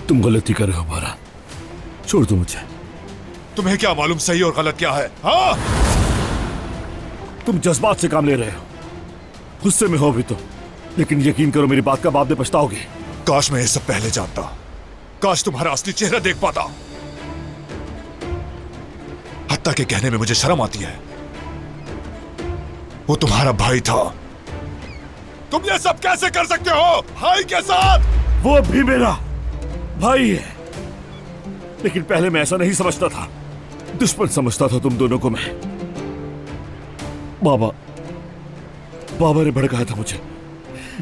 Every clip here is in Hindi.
तुम गलती कर रहे हो बारा, छोड़ दो मुझे। तुम्हें क्या मालूम सही और गलत क्या है? हाँ, तुम जज्बात से काम ले रहे हो, गुस्से में हो भी तो, लेकिन यकीन करो मेरी बात का बाद में पछताओगे। काश मैं ये सब पहले जानता, काश तुम्हारा असली चेहरा देख पाता। हत्या के कहने में मुझे शर्म आती है। वो तुम्हारा भाई था। तुम ये सब कैसे कर सकते हो भाई के साथ? वो भी मेरा भाई है, लेकिन पहले मैं ऐसा नहीं समझता था, दुश्मन समझता था तुम दोनों को मैं। बाबा ने भड़काया था मुझे,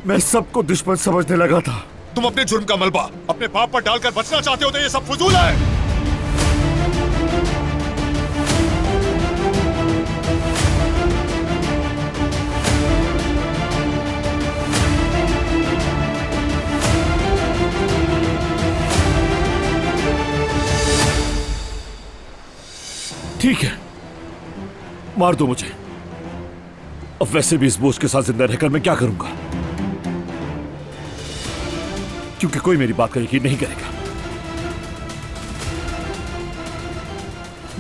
मैं सबको दुश्मन समझने लगा था। तुम अपने जुर्म का मलबा अपने बाप पर डालकर बचना चाहते हो तो ये सब फजूल है। ठीक है, मार दो मुझे। अब वैसे भी इस बोझ के साथ जिंदा रहकर मैं क्या करूंगा, क्योंकि कोई मेरी बात का यकीन नहीं करेगा।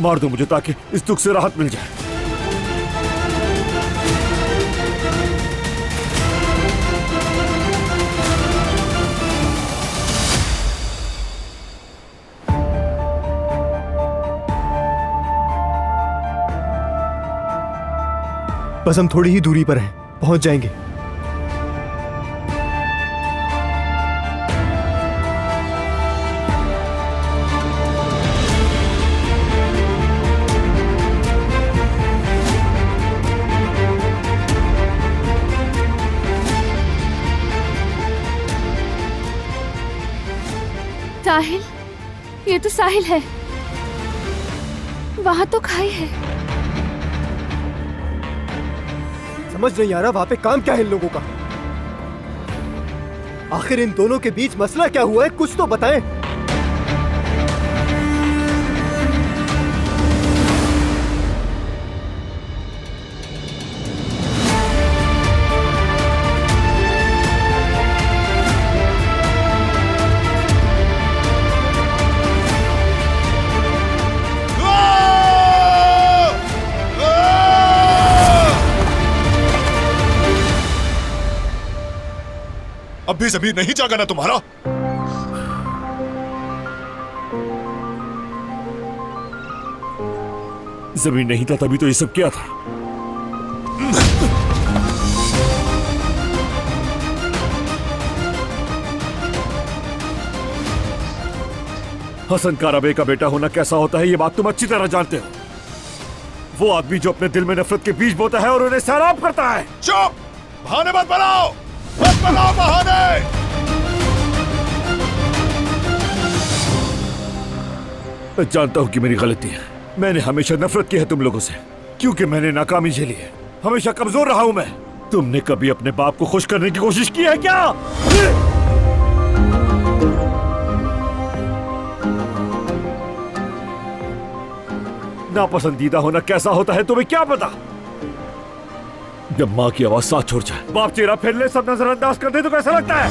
मार दो मुझे ताकि इस दुख से राहत मिल जाए। बस हम थोड़ी ही दूरी पर हैं, पहुंच जाएंगे। साहिल, ये तो साहिल है। वहां तो खाई है। समझ नहीं आ रहा वहां पे काम क्या है इन लोगों का। आखिर इन दोनों के बीच मसला क्या हुआ है, कुछ तो बताएं। अब भी जमीन नहीं जागा ना तुम्हारा? जमीन नहीं था तभी तो ये सब क्या था। हसन काराबे का बेटा होना कैसा होता है ये बात तुम अच्छी तरह जानते हो। वो आदमी जो अपने दिल में नफरत के बीज बोता है और उन्हें सैराब करता है। चुप! बहाने मत बनाओ, मत बनाओ बहाने। मैं जानता हूं कि मेरी गलती है। मैंने हमेशा नफरत की है तुम लोगों से, क्योंकि मैंने नाकामी झेली है। हमेशा कमजोर रहा हूं मैं। तुमने कभी अपने बाप को खुश करने की कोशिश की है क्या? नापसंदीदा होना कैसा होता है तुम्हें क्या पता? जब माँ की आवाज साथ छोड़ जाए, बाप चेहरा फिर ले, सब नजरअंदाज कर दे तो कैसा लगता है?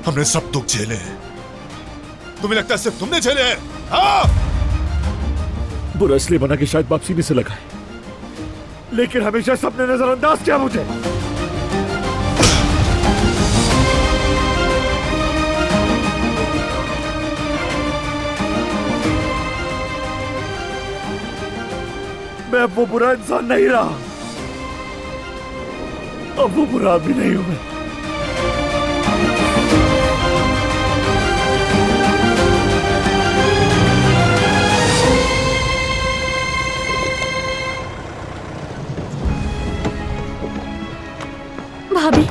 हमने सब दुख झेले हैं, तुम्हें लगता है सिर्फ तुमने झेले हैं? हाँ? बुरा इसलिए बना कि शायद बाप सीने से लगा है, लेकिन हमेशा सबने नजरअंदाज किया मुझे। मैं अब वो बुरा इंसान नहीं रहा, अब वो बुरा आदमी नहीं हूं मैं। भाभी,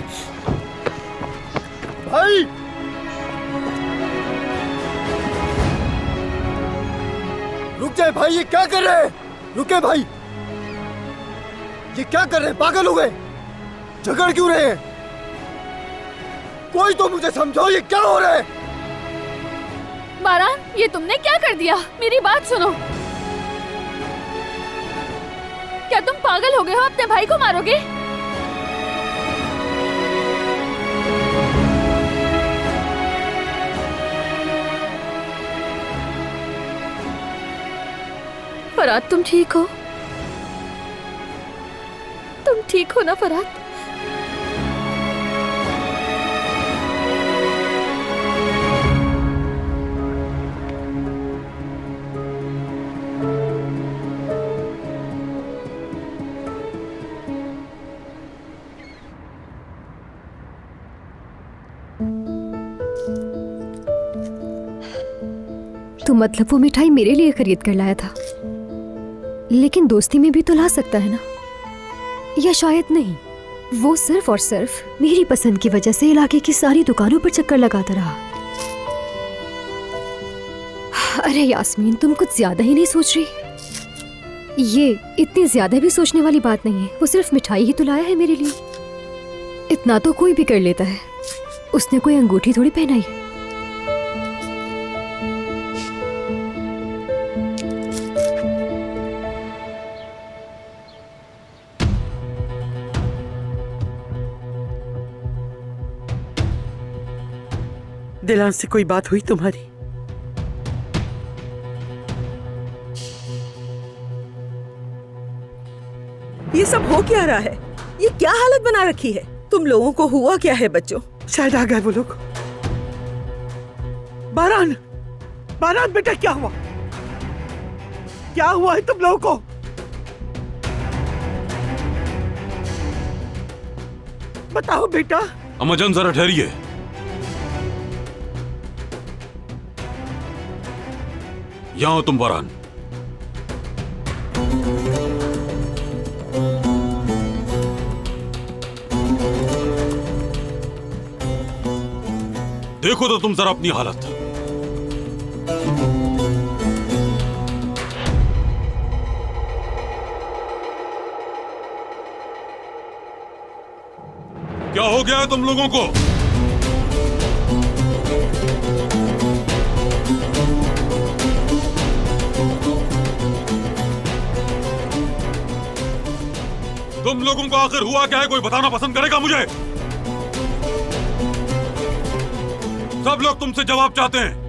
भाई, रुक जाए भाई, ये क्या कर रहे हैं? रुके भाई, ये क्या कर रहे हैं? पागल हो गए? झगड़ क्यों रहे हैं? कोई तो मुझे समझाओ, ये क्या हो रहा है? बारान, ये तुमने क्या कर दिया? मेरी बात सुनो। क्या तुम पागल हो गए हो? अपने भाई को मारोगे? फराद, तुम ठीक हो? तुम ठीक हो ना फराद? तो मतलब वो मिठाई मेरे लिए खरीद कर लाया था, लेकिन दोस्ती में भी तो ला सकता है ना? या शायद नहीं, वो सिर्फ और सिर्फ मेरी पसंद की वजह से इलाके की सारी दुकानों पर चक्कर लगाता रहा। अरे यास्मीन, तुम कुछ ज्यादा ही नहीं सोच रही? ये इतनी ज्यादा भी सोचने वाली बात नहीं है। वो सिर्फ मिठाई ही तो लाया है मेरे लिए। इतना तो कोई भी कर लेता है। उसने कोई अंगूठी थोड़ी पहनाई। दिलान से कोई बात हुई तुम्हारी? ये सब हो क्या रहा है? ये क्या हालत बना रखी है? तुम लोगों को हुआ क्या है बच्चों? शायद आ गए वो लोग। बारान, बारान बेटा, क्या हुआ? क्या हुआ है तुम लोगों को? बताओ बेटा। अम्माजान जरा ठहरिए। यहाँ हो तुम बारान। देखो तो तुम जरा अपनी हालत। क्या हो गया है तुम लोगों को? तुम लोगों को आखिर हुआ क्या है? कोई बताना पसंद करेगा मुझे? सब लोग तुमसे जवाब चाहते हैं।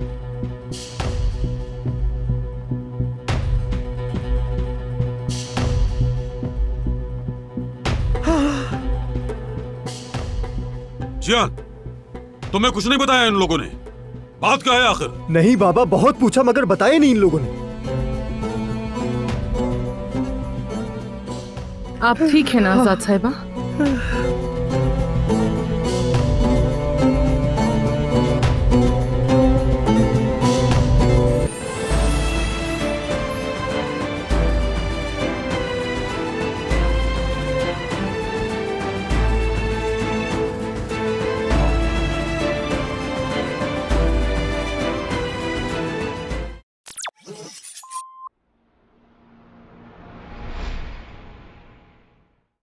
जियान, तुम्हें कुछ नहीं बताया इन लोगों ने? बात क्या है आखिर? नहीं बाबा, बहुत पूछा मगर बताया नहीं इन लोगों ने। आप ठीक है ना आजाद साहिबा?